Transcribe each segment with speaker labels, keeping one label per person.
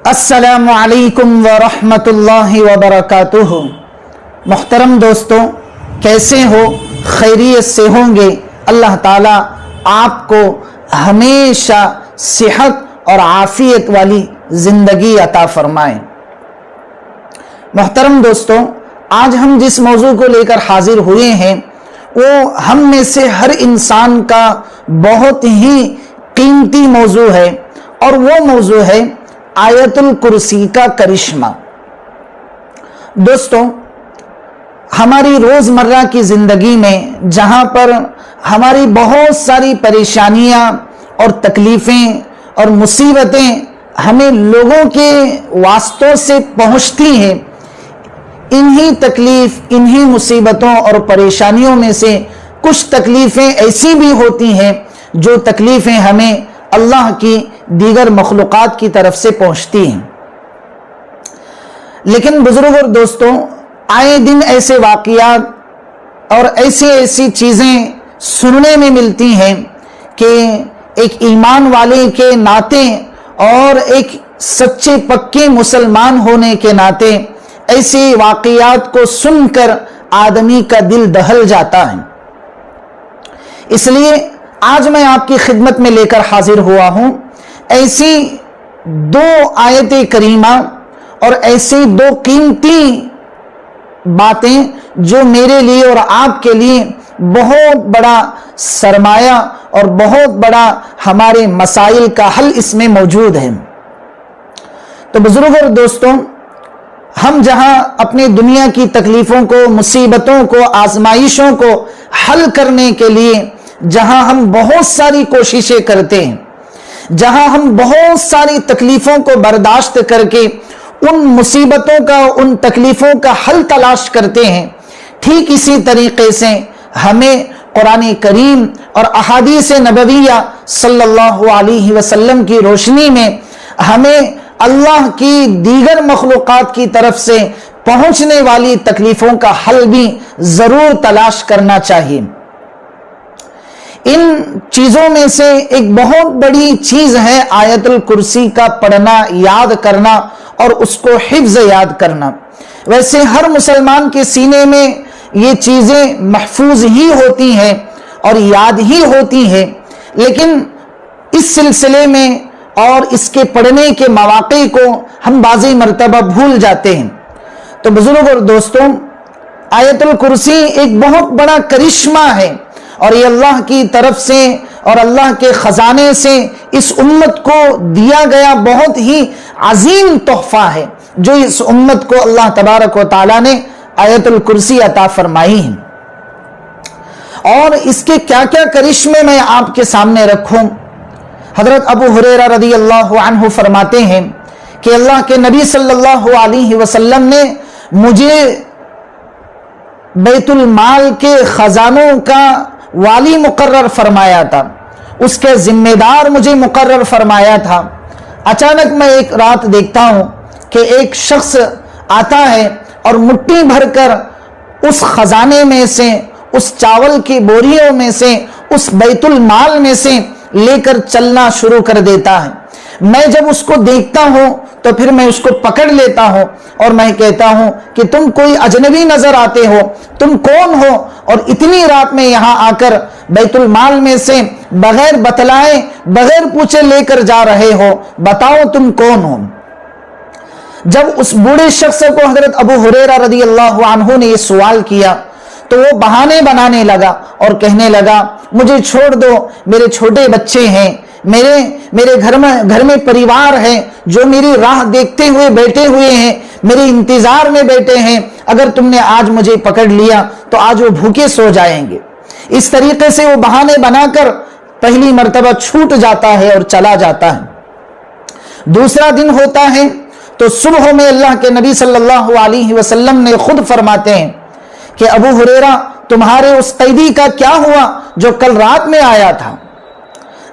Speaker 1: السلام علیکم ورحمۃ اللہ وبرکاتہ۔ محترم دوستوں، کیسے ہو؟ خیریت سے ہوں گے؟ اللہ تعالیٰ آپ کو ہمیشہ صحت اور عافیت والی زندگی عطا فرمائے۔ محترم دوستوں، آج ہم جس موضوع کو لے کر حاضر ہوئے ہیں وہ ہم میں سے ہر انسان کا بہت ہی قیمتی موضوع ہے، اور وہ موضوع ہے آیت الکرسی کا کرشمہ۔ دوستوں، ہماری روزمرہ کی زندگی میں جہاں پر ہماری بہت ساری پریشانیاں اور تکلیفیں اور مصیبتیں ہمیں لوگوں کے واسطوں سے پہنچتی ہیں، انہی تکلیف، انہی مصیبتوں اور پریشانیوں میں سے کچھ تکلیفیں ایسی بھی ہوتی ہیں جو تکلیفیں ہمیں اللہ کی دیگر مخلوقات کی طرف سے پہنچتی ہیں۔ لیکن بزرگ اور دوستوں، آئے دن ایسے واقعات اور ایسی چیزیں سننے میں ملتی ہیں کہ ایک ایمان والے کے ناطے اور ایک سچے پکے مسلمان ہونے کے ناطے ایسے واقعات کو سن کر آدمی کا دل دہل جاتا ہے۔ اس لیے آج میں آپ کی خدمت میں لے کر حاضر ہوا ہوں ایسی دو آیت کریمہ اور ایسی دو قیمتی باتیں جو میرے لیے اور آپ کے لیے بہت بڑا سرمایہ اور بہت بڑا ہمارے مسائل کا حل اس میں موجود ہے۔ تو بزرگ اور دوستوں، ہم جہاں اپنی دنیا کی تکلیفوں کو، مصیبتوں کو، آزمائشوں کو حل کرنے کے لیے جہاں ہم بہت ساری کوششیں کرتے ہیں، جہاں ہم بہت ساری تکلیفوں کو برداشت کر کے ان مصیبتوں کا، ان تکلیفوں کا حل تلاش کرتے ہیں، ٹھیک اسی طریقے سے ہمیں قرآن کریم اور احادیث نبویہ صلی اللہ علیہ وسلم کی روشنی میں ہمیں اللہ کی دیگر مخلوقات کی طرف سے پہنچنے والی تکلیفوں کا حل بھی ضرور تلاش کرنا چاہیے۔ ان چیزوں میں سے ایک بہت بڑی چیز ہے آیت الکرسی کا پڑھنا، یاد کرنا اور اس کو حفظ یاد کرنا۔ ویسے ہر مسلمان کے سینے میں یہ چیزیں محفوظ ہی ہوتی ہیں اور یاد ہی ہوتی ہیں، لیکن اس سلسلے میں اور اس کے پڑھنے کے مواقع کو ہم بعضی مرتبہ بھول جاتے ہیں۔ تو بزرگ اور دوستوں، آیت الکرسی ایک بہت بڑا کرشمہ ہے، اور یہ اللہ کی طرف سے اور اللہ کے خزانے سے اس امت کو دیا گیا بہت ہی عظیم تحفہ ہے جو اس امت کو اللہ تبارک و تعالیٰ نے آیت الکرسی عطا فرمائی ہے۔ اور اس کے کیا کیا کرشمے میں آپ کے سامنے رکھوں۔ حضرت ابو ہریرہ رضی اللہ عنہ فرماتے ہیں کہ اللہ کے نبی صلی اللہ علیہ وسلم نے مجھے بیت المال کے خزانوں کا والی مقرر فرمایا تھا، اس کے ذمہ دار مجھے مقرر فرمایا تھا۔ اچانک میں ایک رات دیکھتا ہوں کہ ایک شخص آتا ہے اور مٹھی بھر کر اس خزانے میں سے، اس چاول کی بوریوں میں سے، اس بیت المال میں سے لے کر چلنا شروع کر دیتا ہے۔ میں جب اس کو دیکھتا ہوں تو پھر میں اس کو پکڑ لیتا ہوں اور میں کہتا ہوں کہ تم کوئی اجنبی نظر آتے ہو، تم کون ہو اور اتنی رات میں یہاں آ کر بیت المال میں سے بغیر بتلائے، بغیر پوچھے لے کر جا رہے ہو، بتاؤ تم کون ہو۔ جب اس بوڑھے شخص کو حضرت ابو ہریرہ رضی اللہ عنہ نے یہ سوال کیا تو وہ بہانے بنانے لگا اور کہنے لگا، مجھے چھوڑ دو، میرے چھوٹے بچے ہیں، میرے گھر میں پریوار ہے جو میری راہ دیکھتے ہوئے بیٹھے ہوئے ہیں، میرے انتظار میں بیٹھے ہیں، اگر تم نے آج مجھے پکڑ لیا تو آج وہ بھوکے سو جائیں گے۔ اس طریقے سے وہ بہانے بنا کر پہلی مرتبہ چھوٹ جاتا ہے اور چلا جاتا ہے۔ دوسرا دن ہوتا ہے تو صبح میں اللہ کے نبی صلی اللہ علیہ وسلم نے خود فرماتے ہیں کہ ابو ہریرہ، تمہارے اس قیدی کا کیا ہوا جو کل رات میں آیا تھا؟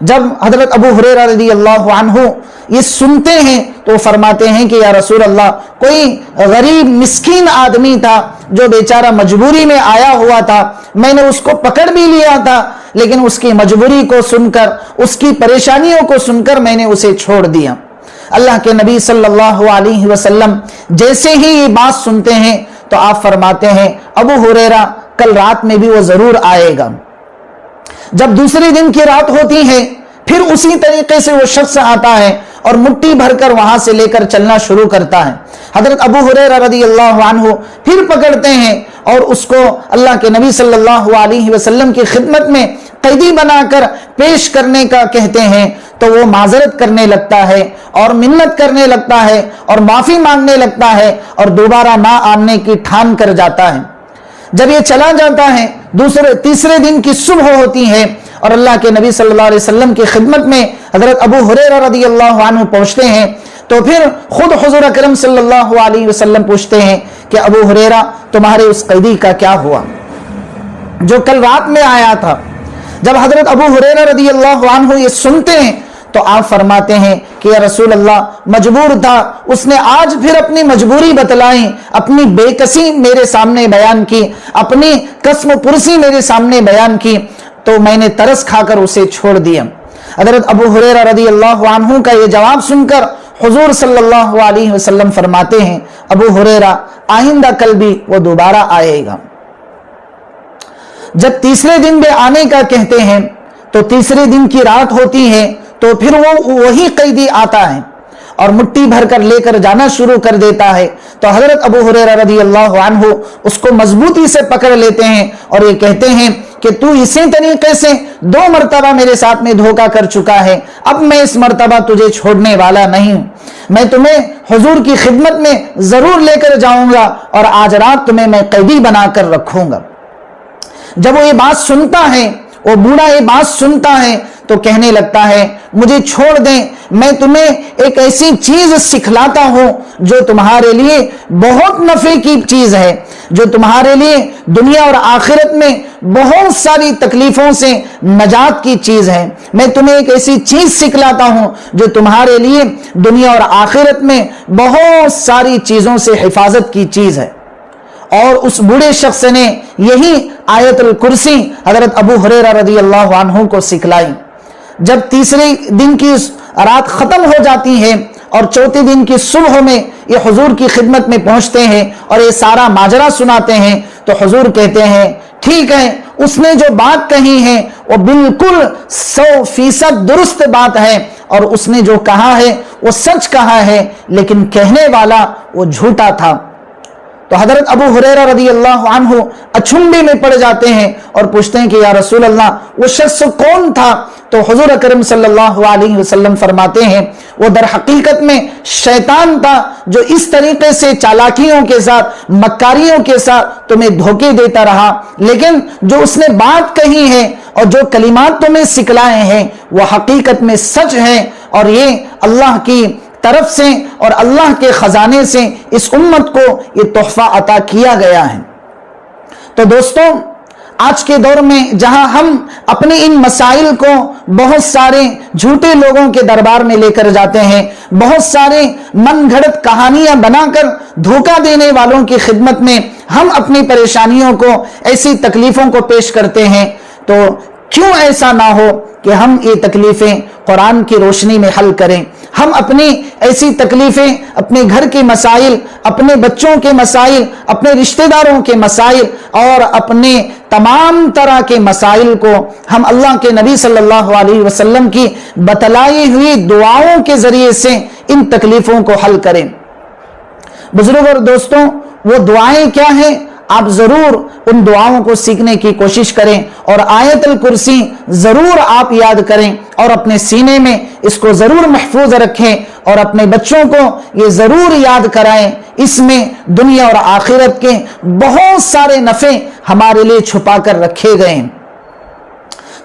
Speaker 1: جب حضرت ابو ہریرہ رضی اللہ عنہ یہ سنتے ہیں تو وہ فرماتے ہیں کہ یا رسول اللہ، کوئی غریب مسکین آدمی تھا جو بیچارہ مجبوری میں آیا ہوا تھا، میں نے اس کو پکڑ بھی لیا تھا لیکن اس کی مجبوری کو سن کر، اس کی پریشانیوں کو سن کر میں نے اسے چھوڑ دیا۔ اللہ کے نبی صلی اللہ علیہ وسلم جیسے ہی یہ بات سنتے ہیں تو آپ فرماتے ہیں ابو ہریرہ کل رات میں بھی وہ ضرور آئے گا۔ جب دوسرے دن کی رات ہوتی ہے پھر اسی طریقے سے وہ شخص آتا ہے اور مٹھی بھر کر وہاں سے لے کر چلنا شروع کرتا ہے۔ حضرت ابو ہریرہ رضی اللہ عنہ پھر پکڑتے ہیں اور اس کو اللہ کے نبی صلی اللہ علیہ وسلم کی خدمت میں قیدی بنا کر پیش کرنے کا کہتے ہیں تو وہ معذرت کرنے لگتا ہے اور منت کرنے لگتا ہے اور معافی مانگنے لگتا ہے اور دوبارہ نہ آنے کی ٹھان کر جاتا ہے۔ جب یہ چلا جاتا ہے تیسرے دن کی صبح ہوتی ہے اور اللہ کے نبی صلی اللہ علیہ وسلم کی خدمت میں حضرت ابو ہریرہ رضی اللہ عنہ پہنچتے ہیں تو پھر خود حضور اکرم صلی اللہ علیہ وسلم پوچھتے ہیں کہ ابو ہریرہ تمہارے اس قیدی کا کیا ہوا جو کل رات میں آیا تھا؟ جب حضرت ابو ہریرہ رضی اللہ عنہ یہ سنتے ہیں تو آپ فرماتے ہیں کہ یا رسول اللہ مجبور تھا، اس نے آج پھر اپنی مجبوری بتلائی، اپنی بے کسی میرے سامنے بیان کی، اپنی قسم پرسی میرے سامنے بیان کی تو میں نے ترس کھا کر اسے چھوڑ دیا۔ حضرت ابو ہریرہ رضی اللہ عنہ کا یہ جواب سن کر حضور صلی اللہ علیہ وسلم فرماتے ہیں ابو ہریرہ آئندہ کل بھی وہ دوبارہ آئے گا۔ جب تیسرے دن بھی آنے کا کہتے ہیں تو تیسرے دن کی رات ہوتی ہے تو پھر وہی قیدی آتا ہے اور مٹھی بھر کر لے کر جانا شروع کر دیتا ہے تو حضرت ابو ہریرہ رضی اللہ عنہ اس کو مضبوطی سے پکڑ لیتے ہیں اور یہ کہتے ہیں کہ تو اسی طریقے سے 2 مرتبہ میرے ساتھ میں دھوکہ کر چکا ہے، اب میں اس مرتبہ تجھے چھوڑنے والا نہیں، میں تمہیں حضور کی خدمت میں ضرور لے کر جاؤں گا اور آج رات تمہیں میں قیدی بنا کر رکھوں گا۔ جب وہ یہ بات سنتا ہے، وہ بوڑھا یہ بات سنتا ہے تو کہنے لگتا ہے مجھے چھوڑ دیں، میں تمہیں ایک ایسی چیز سکھلاتا ہوں جو تمہارے لیے بہت نفع کی چیز ہے، جو تمہارے لیے دنیا اور آخرت میں بہت ساری تکلیفوں سے نجات کی چیز ہے۔ میں تمہیں ایک ایسی چیز سکھلاتا ہوں جو تمہارے لیے دنیا اور آخرت میں بہت ساری چیزوں سے حفاظت کی چیز ہے۔ اور اس بوڑھے شخص نے یہی آیت الکرسی حضرت ابو ہریرہ رضی اللہ عنہ کو سکھلائی۔ جب تیسرے دن کی رات ختم ہو جاتی ہے اور چوتھے دن کی صبح میں یہ حضور کی خدمت میں پہنچتے ہیں اور یہ سارا ماجرا سناتے ہیں تو حضور کہتے ہیں ٹھیک ہے، اس نے جو بات کہی ہے وہ بالکل 100% درست بات ہے اور اس نے جو کہا ہے وہ سچ کہا ہے، لیکن کہنے والا وہ جھوٹا تھا۔ تو حضرت ابو ہریرہ رضی اللہ عنہ اچھنبے میں پڑ جاتے ہیں اور پوچھتے ہیں کہ یا رسول اللہ وہ شخص کون تھا؟ تو حضور اکرم صلی اللہ علیہ وسلم فرماتے ہیں وہ در حقیقت میں شیطان تھا جو اس طریقے سے چالاکیوں کے ساتھ مکاریوں کے ساتھ تمہیں دھوکے دیتا رہا، لیکن جو اس نے بات کہی ہے اور جو کلمات تمہیں سکھلائے ہیں وہ حقیقت میں سچ ہے اور یہ اللہ کی طرف سے اور اللہ کے خزانے سے اس امت کو یہ تحفہ عطا کیا گیا ہے۔ تو دوستوں آج کے دور میں جہاں ہم اپنے ان مسائل کو بہت سارے جھوٹے لوگوں کے دربار میں لے کر جاتے ہیں، بہت سارے من گھڑت کہانیاں بنا کر دھوکہ دینے والوں کی خدمت میں ہم اپنی پریشانیوں کو ایسی تکلیفوں کو پیش کرتے ہیں، تو کیوں ایسا نہ ہو کہ ہم یہ تکلیفیں قرآن کی روشنی میں حل کریں۔ ہم اپنی ایسی تکلیفیں، اپنے گھر کے مسائل، اپنے بچوں کے مسائل، اپنے رشتہ داروں کے مسائل اور اپنے تمام طرح کے مسائل کو ہم اللہ کے نبی صلی اللہ علیہ وسلم کی بتلائی ہوئی دعاؤں کے ذریعے سے ان تکلیفوں کو حل کریں۔ بزرگوں اور دوستوں، وہ دعائیں کیا ہیں؟ آپ ضرور ان دعاؤں کو سیکھنے کی کوشش کریں اور آیت الکرسی ضرور آپ یاد کریں اور اپنے سینے میں اس کو ضرور محفوظ رکھیں اور اپنے بچوں کو یہ ضرور یاد کرائیں۔ اس میں دنیا اور آخرت کے بہت سارے نفع ہمارے لیے چھپا کر رکھے گئے ہیں۔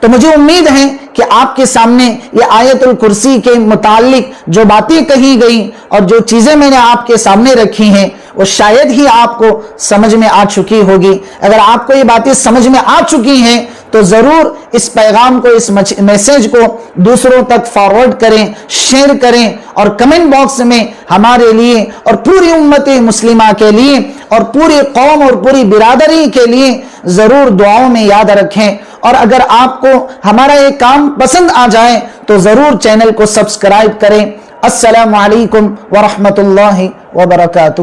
Speaker 1: تو مجھے امید ہے کہ آپ کے سامنے یہ آیت الکرسی کے متعلق جو باتیں کہی گئی اور جو چیزیں میں نے آپ کے سامنے رکھی ہیں وہ شاید ہی آپ کو سمجھ میں آ چکی ہوگی۔ اگر آپ کو یہ باتیں سمجھ میں آ چکی ہیں تو ضرور اس پیغام کو، اس میسیج کو دوسروں تک فارورڈ کریں، شیئر کریں اور کمنٹ باکس میں ہمارے لیے اور پوری امت مسلمہ کے لیے اور پوری قوم اور پوری برادری کے لیے ضرور دعاؤں میں یاد رکھیں۔ اور اگر آپ کو ہمارا یہ کام پسند آ جائے تو ضرور چینل کو سبسکرائب کریں السلام علیکم ورحمۃ اللہ وبرکاتہ.